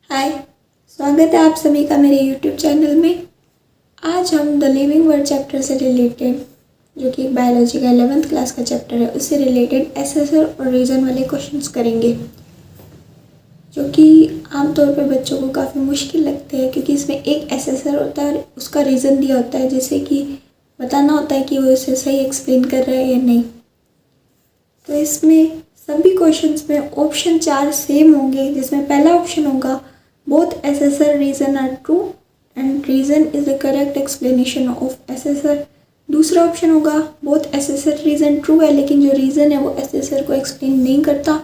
हाय, स्वागत है आप सभी का मेरे यूट्यूब चैनल में। आज हम द लिविंग वर्ड चैप्टर से रिलेटेड, जो कि बायोलॉजी का 11th क्लास का चैप्टर है, उससे रिलेटेड एसेसर और रीज़न वाले क्वेश्चंस करेंगे, जो कि आमतौर पर बच्चों को काफ़ी मुश्किल लगते हैं, क्योंकि इसमें एक एसेसर होता है और उसका रीज़न दिया होता है, जैसे कि बताना होता है कि वो उसे सही एक्सप्लेन कर रहा है या नहीं। तो इसमें सभी क्वेश्चंस में ऑप्शन 4 सेम होंगे, जिसमें पहला ऑप्शन होगा both assessor reason are true and reason is the correct explanation of assessor। दूसरा ऑप्शन होगा both assessor reason true है, लेकिन जो रीज़न है वो assessor को एक्सप्लेन नहीं करता।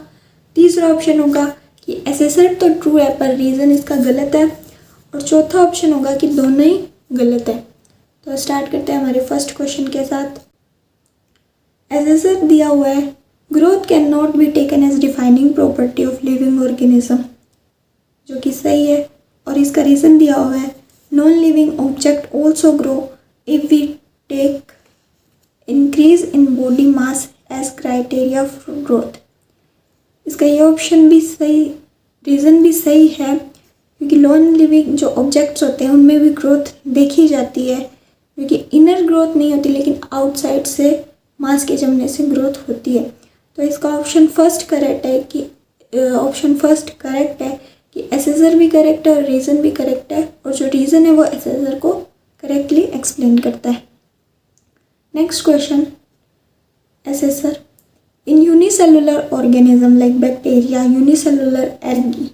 तीसरा ऑप्शन होगा कि assessor तो ट्रू है पर रीज़न इसका गलत है। और चौथा ऑप्शन होगा कि दोनों ही गलत है। तो स्टार्ट करते हैं हमारे फर्स्ट क्वेश्चन के साथ। assessor दिया हुआ है, growth can not be taken as defining property of living organism, जो कि सही है। और इसका रीज़न दिया हुआ है, non living object also grow if we take increase in body mass as criteria for growth. इसका ये ऑप्शन भी सही, रीज़न भी सही है, क्योंकि नॉन लिविंग जो ऑब्जेक्ट्स होते हैं उनमें भी ग्रोथ देखी जाती है, क्योंकि इनर ग्रोथ नहीं होती लेकिन आउटसाइड से मास के जमने से ग्रोथ होती है। तो इसका ऑप्शन फर्स्ट करेक्ट है कि एसेसर भी करेक्ट है और रीज़न भी करेक्ट है, और जो रीज़न है वो एसेसर को करेक्टली एक्सप्लेन करता है। Next question, assertion in unicellular organism like bacteria, unicellular algae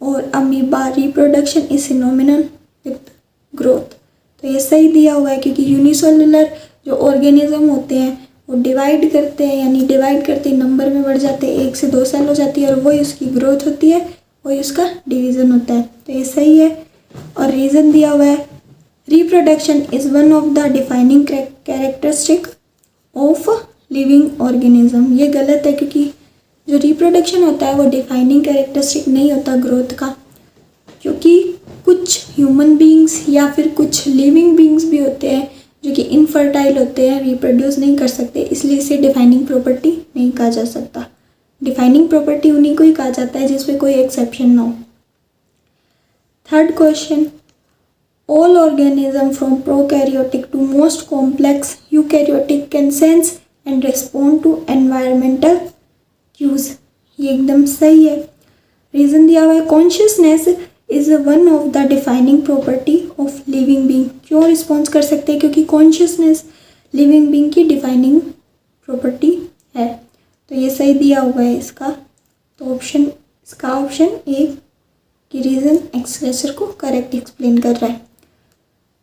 और amoeba reproduction is synonymous with growth. तो ये सही दिया हुआ है, क्योंकि यूनिसेलुलर जो ऑर्गेनिज्म होते हैं वो डिवाइड करते हैं, यानी डिवाइड करते ही नंबर में बढ़ जाते हैं, 1 से 2 सेल हो जाती है और वही उसकी ग्रोथ होती है, वही उसका डिवीज़न होता है। तो ये सही है। और रीज़न दिया हुआ है, reproduction is one of the defining characteristic of living organism. ये गलत है, क्योंकि जो रिप्रोडक्शन होता है वो डिफाइनिंग कैरेक्टरिस्टिक नहीं होता ग्रोथ का, क्योंकि कुछ ह्यूमन बींग्स या फिर कुछ लिविंग बींग्स भी होते हैं जो कि इनफर्टाइल होते हैं, रिप्रोड्यूस नहीं कर सकते, इसलिए इसे डिफाइनिंग प्रॉपर्टी नहीं कहा जा सकता। डिफाइनिंग प्रॉपर्टी उन्हीं को ही कहा जाता है जिसमें कोई एक्सेप्शन ना हो। Third question, all organism from prokaryotic to most complex eukaryotic can sense and respond to environmental cues. ये एकदम सही है। रीज़न दिया हुआ है, consciousness is one of the defining property of living being. क्यों रिस्पॉन्स कर सकते हैं? क्योंकि कॉन्शियसनेस लिविंग बींग की डिफाइनिंग प्रॉपर्टी है। तो ये सही दिया हुआ है इसका। तो इसका ऑप्शन ए की रीज़न एक्सप्रेसर को करेक्ट एक्सप्लेन कर रहा है।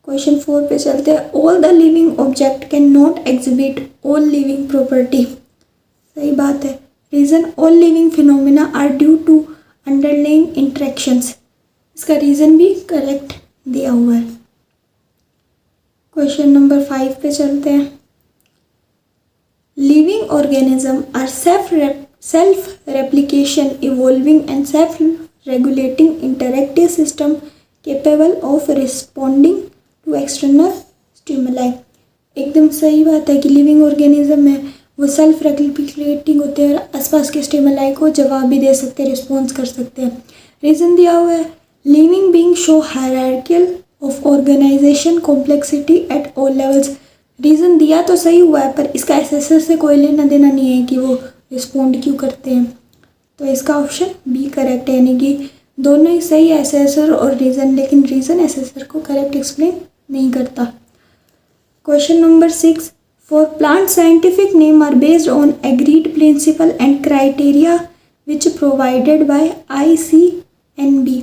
क्वेश्चन 4 पे चलते हैं। All the living object can not exhibit all living property. सही बात है। Reason, all living phenomena are due to underlying interactions. इसका रीज़न भी करेक्ट दिया हुआ है। क्वेश्चन नंबर 5 पे चलते हैं। Living organisms are self-replication, evolving and self-regulating interactive system capable of responding to external stimuli। एकदम सही बात है कि लिविंग ऑर्गेनिज्म है वो सेल्फ रेप्लिकेटिंग होते हैं, आसपास के स्टिमुलाई को जवाब भी दे सकते हैं, रिस्पॉन्स कर सकते हैं। रीज़न दिया हुआ है, living being show hierarchical of organisation complexity at all levels. Reason दिया तो सही हुआ है, पर इसका एसेसर से कोई लेना देना नहीं है कि वो रिस्पॉन्ड क्यों करते हैं। तो इसका ऑप्शन बी करेक्ट है, यानी कि दोनों ही सही है, एसेसर और रीज़न, लेकिन रीज़न एसेसर को करेक्ट एक्सप्लेन नहीं करता। Question number 6, for plant scientific name are based on agreed principle and criteria which provided by ICNB।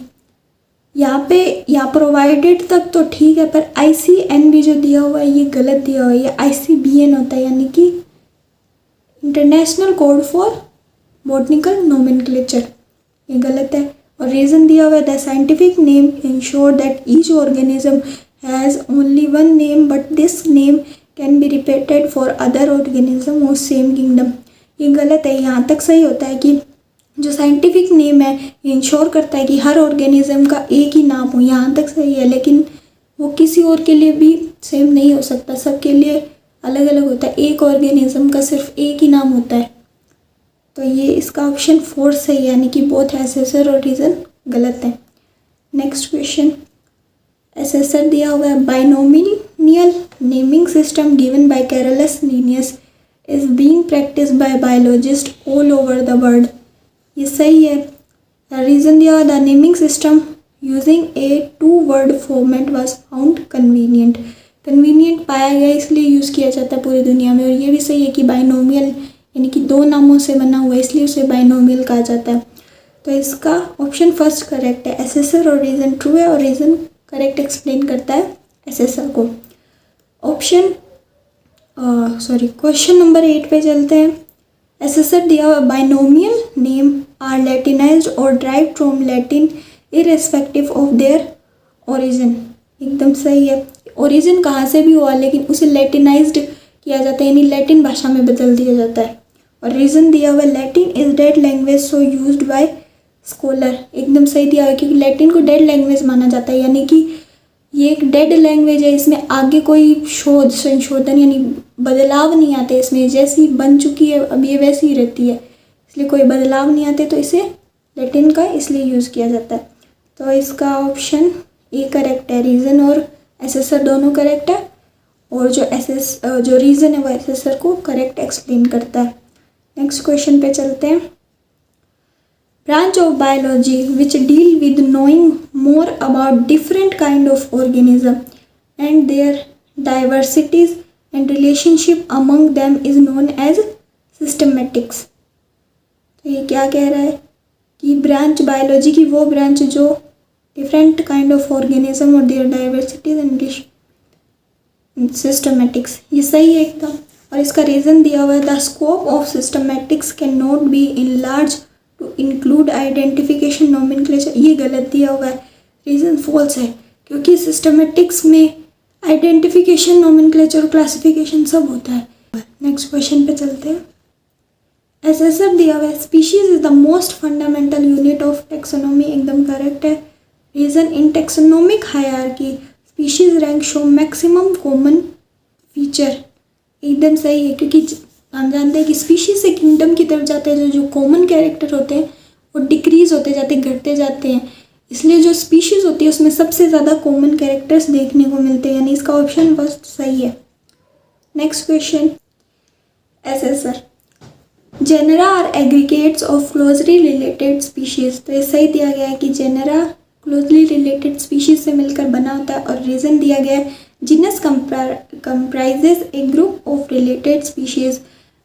यहाँ प्रोवाइडेड तक तो ठीक है, पर ICNB जो दिया हुआ है ये गलत दिया हुआ है। ये ICBN होता है, यानी कि international code for botanical nomenclature. ये गलत है। और रीज़न दिया हुआ है, the scientific name ensure that each organism has only one name but this name can be repeated for other organism of same kingdom. ये गलत है। यहाँ तक सही होता है कि जो साइंटिफिक नेम है इंश्योर करता है कि हर ऑर्गेनिज्म का एक ही नाम हो, यहाँ तक सही है, लेकिन वो किसी और के लिए भी सेम नहीं हो सकता, सबके लिए अलग अलग होता है। एक ऑर्गेनिज्म का सिर्फ एक ही नाम होता है। तो ये इसका ऑप्शन 4 सही है, यानी कि बोथ एसेसर और रीज़न गलत है। नेक्स्ट क्वेश्चन, एसेसर दिया हुआ है, binomial naming system given by Carolus Linnaeus is being practised by biologist all over the world. ये सही है। रीज़न दिया हुआ, the naming system using A 2 word format was found convenient. Convenient पाया गया इसलिए यूज़ किया जाता है पूरी दुनिया में। और ये भी सही है कि बाइनोमियल यानी कि 2 नामों से बना हुआ है इसलिए उसे बाइनोमियल कहा जाता है। तो इसका ऑप्शन फर्स्ट करेक्ट है। एसेसर और रीज़न ट्रू है और रीज़न करेक्ट एक्सप्लेन करता है एसेसर को। क्वेश्चन नंबर 8 पे चलते हैं। एसेसर दिया हुआ, बाइनोमियल नेम आर लैटिनाइज्ड और derived from Latin irrespective of their origin. एकदम सही है। ओरिजिन कहाँ से भी हुआ लेकिन उसे लैटिनाइज्ड किया जाता है, यानी लैटिन भाषा में बदल दिया जाता है। और रीज़न दिया हुआ, Latin is dead language so used by scholar. एकदम सही दिया हुआ क्योंकि लैटिन को डेड लैंग्वेज माना जाता है, यानी कि ये एक डेड लैंग्वेज है, इसमें आगे कोई शोध संशोधन यानी बदलाव नहीं आते। इसमें जैसी बन चुकी है अब ये वैसी ही रहती है, इसलिए कोई बदलाव नहीं आते, तो इसे लैटिन का इसलिए यूज़ किया जाता है। तो इसका ऑप्शन ए करेक्ट है। रीज़न और एसेसर दोनों करेक्ट है और जो रीज़न है वो एसेसर को करेक्ट एक्सप्लेन करता है। नेक्स्ट क्वेश्चन पे चलते हैं। Branch of biology which deal with knowing more about different kind of organism and their diversities and relationship among them is known as systematics. तो ये क्या कह रहा है कि ब्रांच बायोलॉजी की वो ब्रांच जो डिफरेंट काइंड ऑफ ऑर्गेनिज्म और देयर डाइवर्सिटीज एंड सिस्टमेटिक्स। ये सही है एकदम। और इसका रीज़न दिया हुआ है, the scope of systematics can not be enlarge to include identification nomenclature. ये गलत दिया हुआ है। रीज़न फॉल्स है क्योंकि सिस्टमेटिक्स में आइडेंटिफिकेशन नोमेनक्लेचर और क्लासिफिकेशन सब होता है। नेक्स्ट क्वेश्चन पे चलते हैं। एसेसर दिया हुआ है, species is the most fundamental unit of taxonomy. एकदम करेक्ट है। Reason, in taxonomic hierarchy species rank show maximum common feature. एकदम सही है क्योंकि हम जानते हैं कि स्पीशीज से किंगडम की तरफ जाते हैं जो कॉमन कैरेक्टर होते हैं वो डिक्रीज होते जाते हैं, घटते जाते हैं, इसलिए जो स्पीशीज होती है उसमें सबसे ज़्यादा कॉमन कैरेक्टर्स देखने को मिलते हैं, यानी इसका ऑप्शन फर्स्ट सही है। Next question, assessor genera are aggregates of closely related species. तो ये सही दिया गया है कि जेनरा क्लोजली रिलेटेड स्पीशीज से मिलकर बना होता है। और रीज़न दिया गया है, genus comprises a group of related species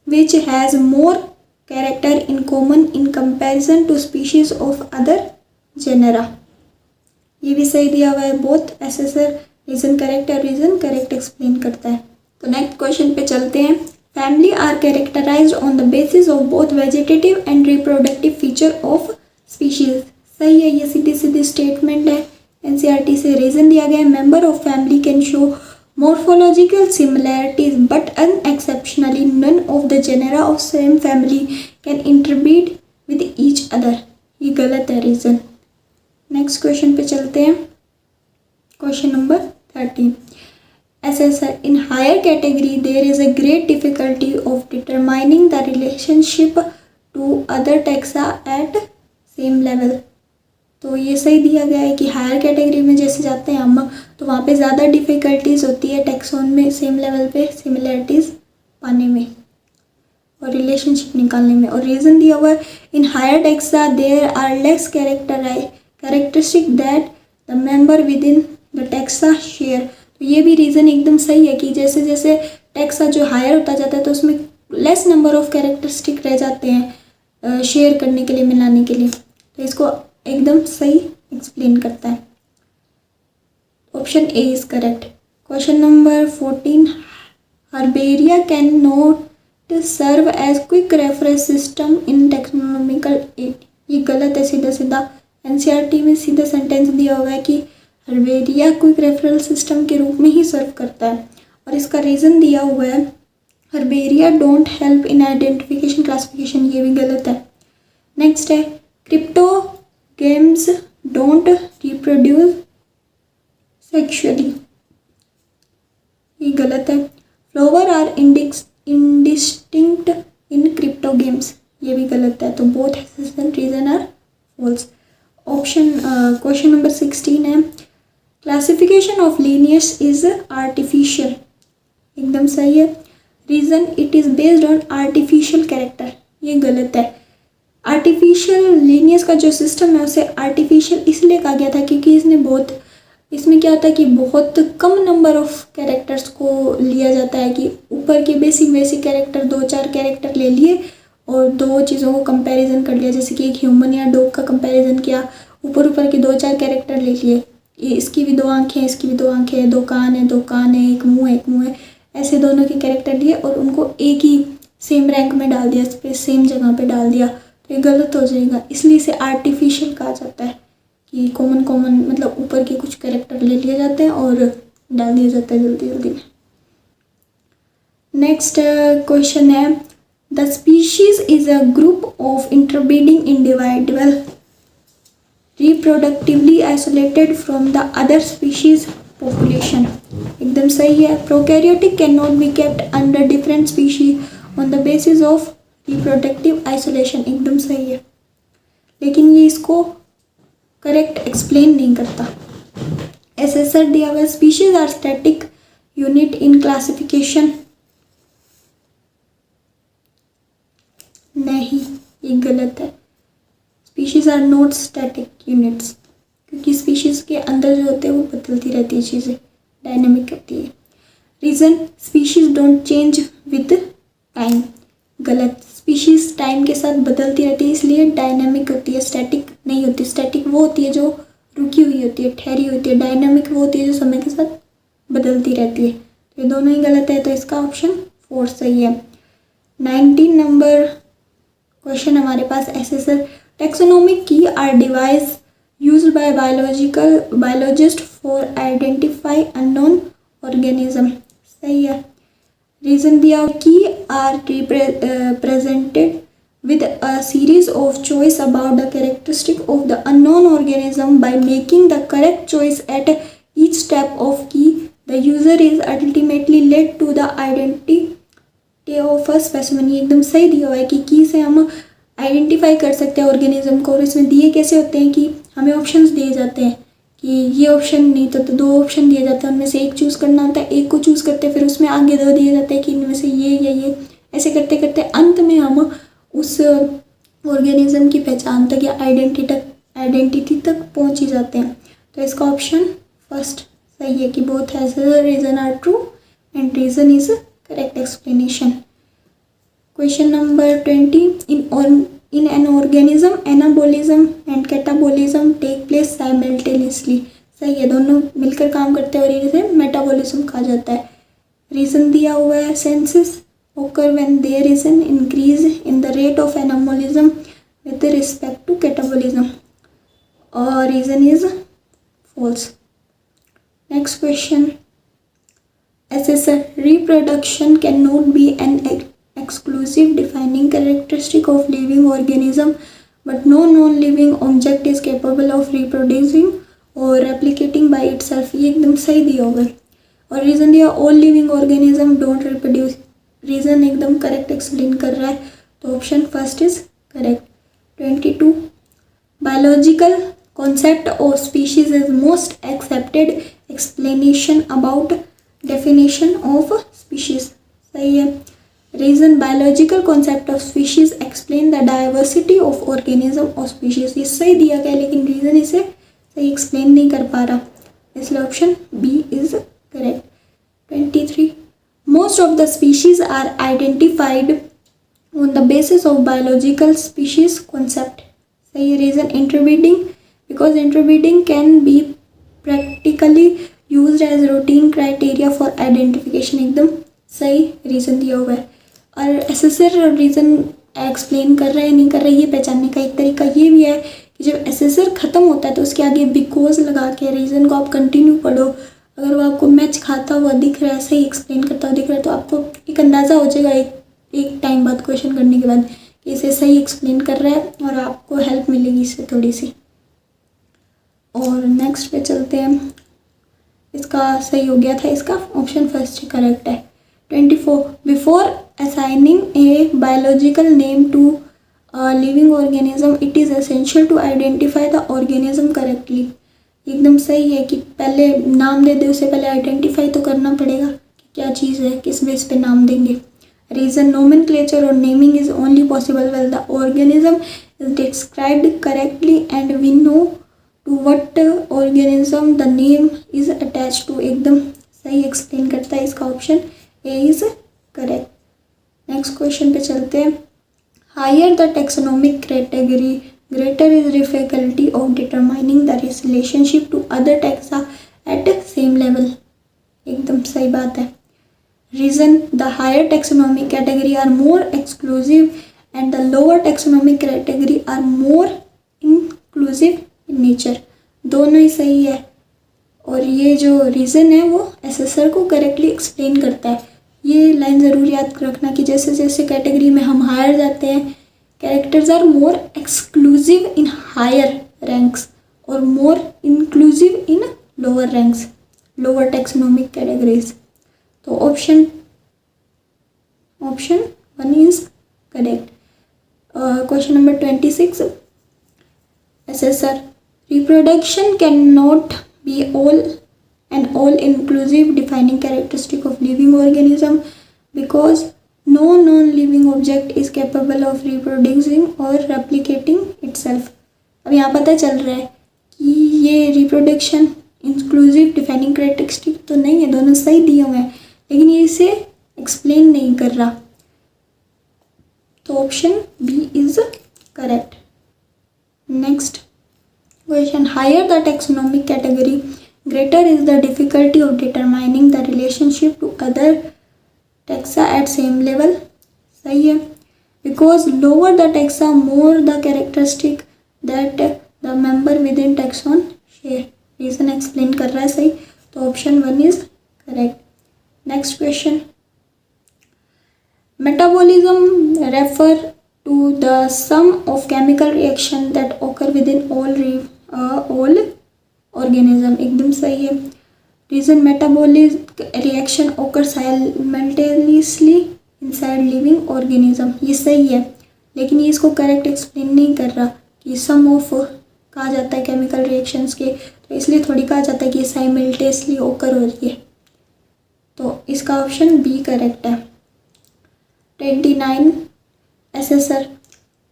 which has more character in common in comparison to species of other genera। ये भी सही दिया हुआ है। बोथ एसेसर रीज़न करेक्ट है, रीज़न करेक्ट एक्सप्लेन करता है। तो नेक्स्ट क्वेश्चन पे चलते हैं। Family are characterised on the basis of both vegetative and reproductive feature of species. सही है, ये सीधी सीधी स्टेटमेंट है एनसीईआरटी से। रीज़न दिया गया है, member of family can show morphological similarities but unexceptionally none of the genera of same family can interbreed with each other। ये गलत है रीज़न। नेक्स्ट क्वेश्चन पे चलते हैं। Question number 13, assessor in higher category there is a great difficulty of determining the relationship to other taxa at same level. तो ये सही दिया गया है कि हायर कैटेगरी में जैसे जाते हैं हम तो वहाँ पे ज़्यादा डिफ़िकल्टीज होती है टैक्सोन में सेम लेवल पे सिमिलरिटीज़ पाने में और रिलेशनशिप निकालने में। और रीज़न दिया हुआ है, in higher taxa there are less characteristic that the member within the taxa share. तो ये भी रीज़न एकदम सही है कि जैसे जैसे टेक्सा जो हायर होता जाता है तो उसमें लेस नंबर ऑफ कैरेक्टरिस्टिक रह जाते हैं शेयर करने के लिए, मिलाने के लिए। तो इसको एकदम सही एक्सप्लेन करता है। Option A is correct. Question number 14, herbaria can not serve as quick reference system in taxonomical aid. ये गलत है सीधा सीधा। एनसीईआरटी में सीधा सेंटेंस दिया हुआ है कि हर्बेरिया क्विक रेफरेंस सिस्टम के रूप में ही सर्व करता है। और इसका रीज़न दिया हुआ है, herbaria don't help in identification classification. ये भी गलत है। नेक्स्ट है, cryptogams don't reproduce sexually. ये गलत है। Flower are indistinct in cryptogams. ये भी गलत है, तो both assertion and reason are false. Option question number 16 है, classification of Linnaeus is artificial, एकदम सही है। Reason, it is based on artificial character, ये गलत है। आर्टिफिशियल लीनियर्स का जो सिस्टम है उसे आर्टिफिशियल इसलिए कहा गया था क्योंकि इसमें क्या होता है कि बहुत कम नंबर ऑफ कैरेक्टर्स को लिया जाता है, कि ऊपर के बेसिक कैरेक्टर 2-4 कैरेक्टर ले लिए और दो चीज़ों को कंपैरिजन कर लिया, जैसे कि एक ह्यूमन या डॉग का कंपैरिजन किया, ऊपर के 2-4 कैरेक्टर ले लिए, इसकी भी 2 आँखें हैं, इसकी भी 2 आँखें हैं, 2 कान है, एक मुँह है, ऐसे दोनों के कैरेक्टर लिए और उनको एक ही सेम रैंक में डाल दिया, इस पर सेम जगह पे डाल दिया, तो ये गलत हो जाएगा। इसलिए इसे आर्टिफिशियल कहा जाता है कि कॉमन मतलब ऊपर के कुछ कैरेक्टर ले लिए जाते हैं और डाल दिया जाता है जल्दी में। नेक्स्ट क्वेश्चन है, the species is a group of interbreeding individual reproductively isolated from the other species population, एकदम सही है। Prokaryotic can not be kept under different species on the basis of reproductive isolation, एकदम सही है, लेकिन ये इसको करेक्ट एक्सप्लेन नहीं करता। एसेसर दिया हुआ, species are static unit in classification, नहीं, ये गलत है। Species are not static units, क्योंकि स्पीशीज के अंदर जो होते हैं वो बदलती रहती है, चीज़ें डायनेमिक होती है। Reason, species don't change with time, गलत। स्पीशीज टाइम के साथ बदलती रहती है इसलिए डायनेमिक होती है, स्टैटिक नहीं होती। स्टैटिक वो होती है जो रुकी हुई होती है, ठहरी होती है। डायनेमिक वो होती है जो समय के साथ बदलती रहती है। तो ये दोनों ही गलत है, तो इसका ऑप्शन 4 सही है। 19 नंबर क्वेश्चन हमारे पास, assessor taxonomic key are device used by biologist for identify unknown organism, सही है। रीजन दिया, key are represented with a series of choice about the characteristic of the unknown organism. By making the correct choice at each step of key, the user is ultimately led to the identity of a specimen, ये एकदम सही दिया हुआ है कि की से हम आइडेंटिफाई कर सकते हैं ऑर्गेनिज्म को। और इसमें दिए कैसे होते हैं कि हमें ऑप्शंस दिए जाते हैं कि ये ऑप्शन नहीं तो 2 ऑप्शन दिए जाते हैं, उनमें से एक चूज़ करना होता है, एक को चूज़ करते हैं, फिर उसमें आगे 2 दिए जाते हैं कि इनमें से ये या ये, ऐसे करते करते अंत में हम उस ऑर्गेनिज्म की पहचान तक या आइडेंटिटी तक पहुंच ही जाते हैं। तो इसका ऑप्शन फर्स्ट सही है कि both has reason are true and reason is correct explanation. Question number 20, in an organism anabolism and catabolism take place simultaneously, सही है, दोनों मिलकर काम करते हैं और इसे मेटाबॉलिज्म कहा जाता है। रीज़न दिया हुआ है, senses occur when there is an increase in the rate of anabolism with respect to catabolism, और reason is false. Next question, assessor reproduction cannot be an exclusive defining characteristic of living organism, but no non-living object is capable of reproducing or replicating by itself, ये एकदम सही दिया होगा। और reason दिया, all living organism don't reproduce, reason एकदम correct explain कर रहा है, तो option first is correct. 22, biological concept of species is most accepted explanation about definition of species, सही है। Reason, biological concept of species explain the diversity of organism of species, ये सही दिया गया लेकिन रीज़न इसे सही एक्सप्लेन नहीं कर पा रहा, इसलिए option B is correct. 23, most of the species are identified on the basis of biological species concept, सही है। Reason, interbreeding, because interbreeding can be practically used as routine criteria for identification, एकदम सही reason दिया हुआ है। और assessor reason explain कर रहा है नहीं कर रहा है ये पहचानने का एक तरीका ये भी है कि जब एसेसर ख़त्म होता है तो उसके आगे बिकॉज लगा के रीज़न को आप कंटिन्यू पढ़ो। अगर वो आपको मैच खाता हुआ दिख रहा है, सही एक्सप्लेन करता हुआ दिख रहा है, तो आपको एक अंदाज़ा हो जाएगा एक टाइम बाद क्वेश्चन करने के बाद कि इसे सही एक्सप्लेन कर रहा है और आपको हेल्प मिलेगी इससे थोड़ी सी। और नेक्स्ट पे चलते हैं, इसका सही हो गया था, इसका ऑप्शन फर्स्ट करेक्ट है। 24, before assigning a biological name to living organism it is essential to identify the organism correctly. एकदम सही है कि पहले नाम दे दे, उससे पहले आइडेंटिफाई तो करना पड़ेगा कि क्या चीज़ है, किस बेस पे नाम देंगे। रीज़न नोमेनक्लेचर और naming is only possible well the organism is described correctly and we know to what organism the name is attach to. एकदम सही एक्सप्लेन करता है, इसका option A is correct. Next question पे चलते हैं। Higher the taxonomic category greater is difficulty of determining the relationship to other taxa at same level। एकदम सही बात है। Reason the higher taxonomic category are more exclusive and the lower taxonomic category are more inclusive in nature। दोनों ही सही है और ये जो रीज़न है वो एसेसर को करेक्टली एक्सप्लेन करता है। ये लाइन ज़रूर याद रखना कि जैसे जैसे कैटेगरी में हम हायर जाते हैं, characters are more exclusive in higher ranks और more inclusive in lower ranks, lower taxonomic categories. तो option 1 is correct. Question number 26। Assertion reproduction can not be all inclusive defining characteristic of living organism because no non-living object is capable of reproducing or replicating itself। अब यहाँ पता चल रहा है कि ये reproduction inclusive defining characteristic तो नहीं है, दोनों सही दिए हुए हैं लेकिन ये इसे एक्सप्लेन नहीं कर रहा, तो option B is correct. Next question. Higher the taxonomic category greater is the difficulty of determining the relationship to other taxa at same level। सही है। because lower the taxa more the characteristic that the member within taxon share। Reason explain कर रहा है सही, तो option 1 is correct. Next question. Metabolism refer to the sum of chemical reaction that occur within all organism. एकदम सही है। Reason metabolic reaction occur simultaneously inside living organism. ये सही है लेकिन ये इसको करेक्ट एक्सप्लेन नहीं कर रहा कि सम ऑफ कहा जाता है केमिकल रिएक्शंस के, तो इसलिए थोड़ी कहा जाता है कि साइमल्टेनियसली ओकर हो रही है, तो इसका ऑप्शन बी करेक्ट है। 29। Assessor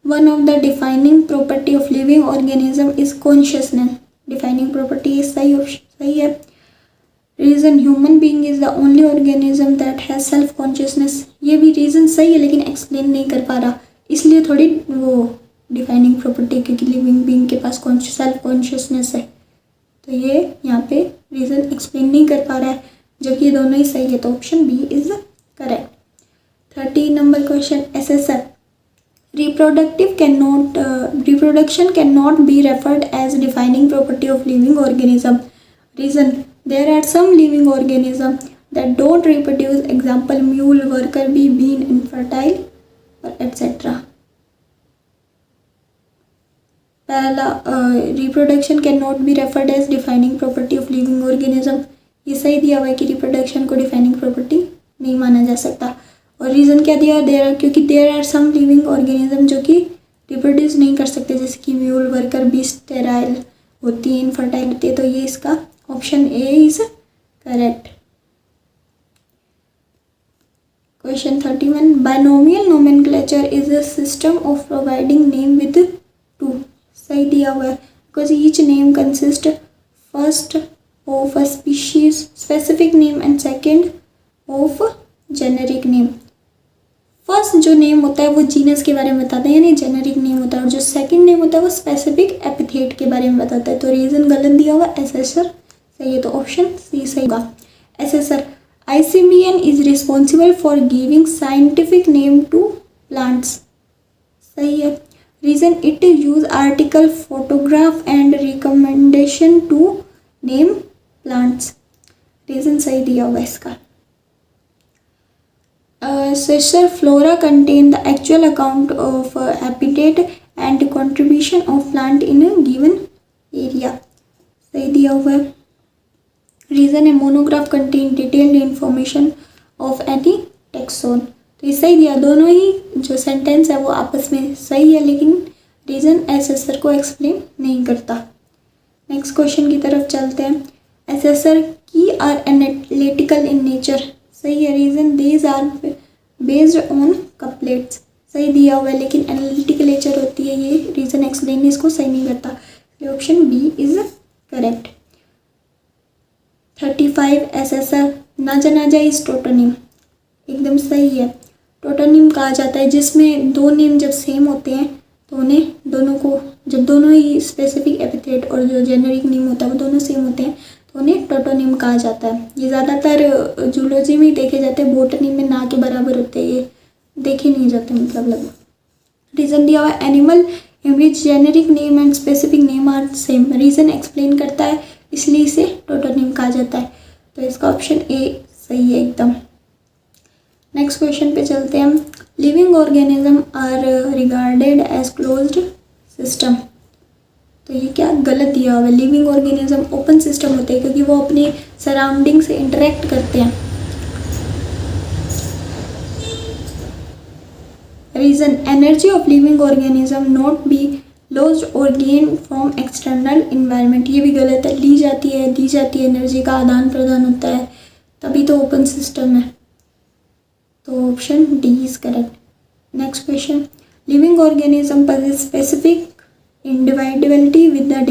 one of the defining property of living organism is consciousness. Defining property सही ऑप्शन सही है। Reason human being is the only organism that has self consciousness. ये भी रीजन सही है लेकिन एक्सप्लेन नहीं कर पा रहा, इसलिए थोड़ी वो डिफाइनिंग प्रॉपर्टी क्योंकि लिविंग बीइंग के पास सेल्फ कॉन्शियसनेस है, तो ये यहाँ पे रीजन एक्सप्लेन नहीं कर पा रहा है, जबकि ये दोनों ही सही है, तो option B is correct. 30 number question. Assessor reproduction cannot be referred as defining property of living organism। Reason there are some living organism that don't reproduce, example mule, worker bee, bean, infertile or etc। पहला reproduction cannot be referred as defining property of living organism, ये सही दिया हुआ है कि reproduction को defining property नहीं माना जा सकता। और रीज़न क्या दिया, क्योंकि there are some living organism जो कि रिप्रोड्यूस नहीं कर सकते, जैसे कि म्यूल, वर्कर बी स्टेराइल होती है, इनफर्टाइल होती है, तो ये इसका option A is correct. Question 31। Binomial nomenclature is a system of providing name with two. सही दिया हुआ है because each name consist first of a species specific name and second of generic name. First जो name होता है वो genus के बारे में बताता है यानी जेनेरिक नेम होता है, और जो सेकंड नेम होता है वो स्पेसिफिक एपिथेट के बारे में बताता है, तो रीजन गलत दिया हुआ। एसेसर सही है, तो ऑप्शन सी सही होगा। Assessor ICBN is responsible for giving scientific name to plants. सही है। Reason it use article, photograph and recommendation to name plants. Reason सही दिया हुआ इसका। Sessor flora contain the actual account of habitat and contribution of plant in a given area। सही दिया हुआ है। रीजन है monograph contain detailed information of any taxon, तो ये सही दिया, दोनों ही जो सेंटेंस है वो आपस में सही है, लेकिन रीज़न एसेसर को एक्सप्लेन नहीं करता। नेक्स्ट क्वेश्चन की तरफ चलते हैं। एसेसर की आर एनालिटिकल इन नेचर, सही है। Reason these are based on couplets, सही दिया हुआ है, लेकिन एनालिटिकल नेचर होती है ये, रीज़न एक्सप्लेन इसको सही नहीं करता। Option B is correct. 35 assessor Naja is tautonym, एकदम सही है। टोटोनिम कहा जाता है जिसमें दो नेम जब सेम होते हैं तो उन्हें दोनों को, जब दोनों ही स्पेसिफिक एपिथेट और जो जेनेरिक नेम होता है वो दोनों सेम होते हैं तो उन्हें टोटोनिम कहा जाता है। ये ज़्यादातर जूलॉजी में ही देखे जाते हैं, बोटनी में ना के बराबर होते हैं, ये देखे नहीं जाते मतलब लगभग। रीज़न दिया हुआ animal in which generic name and specific name are same, reason explain करता है इसलिए इसे टोटोनिम कहा जाता है। तो इसका ऑप्शन ए सही है एकदम। नेक्स्ट क्वेश्चन पे चलते हैं हम। Living organism are regarded as closed system, तो ये क्या गलत दिया हुआ है। लिविंग ऑर्गेनिज्म ओपन सिस्टम होते हैं क्योंकि वो अपने सराउंडिंग से इंटरेक्ट करते हैं। Reason energy of living organism not be lost और गेन फ्रॉम एक्सटर्नल इन्वायरमेंट, ये भी गलत है। ली जाती है, दी जाती है, एनर्जी का आदान प्रदान होता है, तभी तो ओपन सिस्टम है। तो option D is correct. Next question. Living organism possess specific individuality with the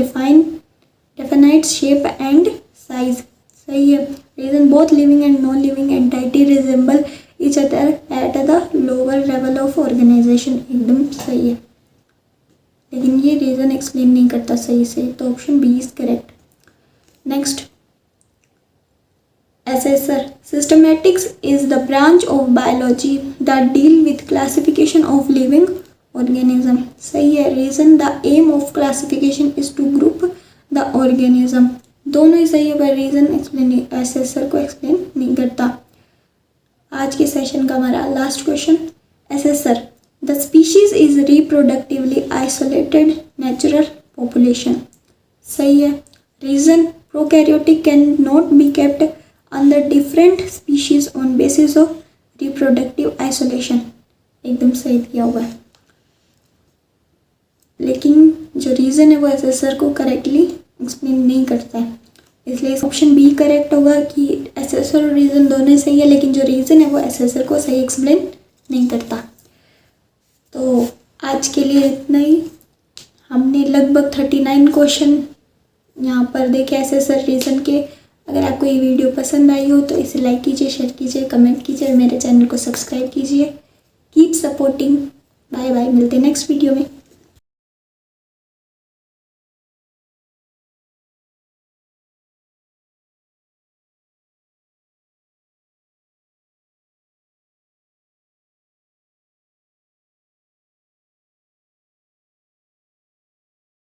definite shape and size, सही है। Reason both living and non living entity resemble each other at the lower level of organisation, एकदम सही है, लेकिन ये reason explain नहीं करता सही से, तो option B is correct. Next, assessor. Systematics is the branch of biology that deal with classification of living organism, सही है। Reason the aim of classification is to group the organism, दोनों ही सही है, पर रीज़न एक्सप्लेन assessor को explain नहीं करता। आज के सेशन का हमारा last question. assessor. The species is reproductively isolated natural population, सही है। Reason prokaryotic cannot be kept on the different species on basis of reproductive isolation, एकदम सही दिया हुआ है, लेकिन जो रीज़न है वो एसेसर को करेक्टली एक्सप्लेन नहीं करता है, इसलिए ऑप्शन बी करेक्ट होगा कि एसेसर और रीज़न दोनों सही है, लेकिन जो रीज़न है वो एसेसर को सही एक्सप्लेन नहीं करता। तो आज के लिए इतना ही। हमने लगभग 39 क्वेश्चन यहाँ पर देखे एसेसर रीज़न के। अगर आपको ये वीडियो पसंद आई हो तो इसे लाइक कीजिए, शेयर कीजिए, कमेंट कीजिए और मेरे चैनल को सब्सक्राइब कीजिए। Keep supporting. बाय बाय, मिलते हैं नेक्स्ट वीडियो में।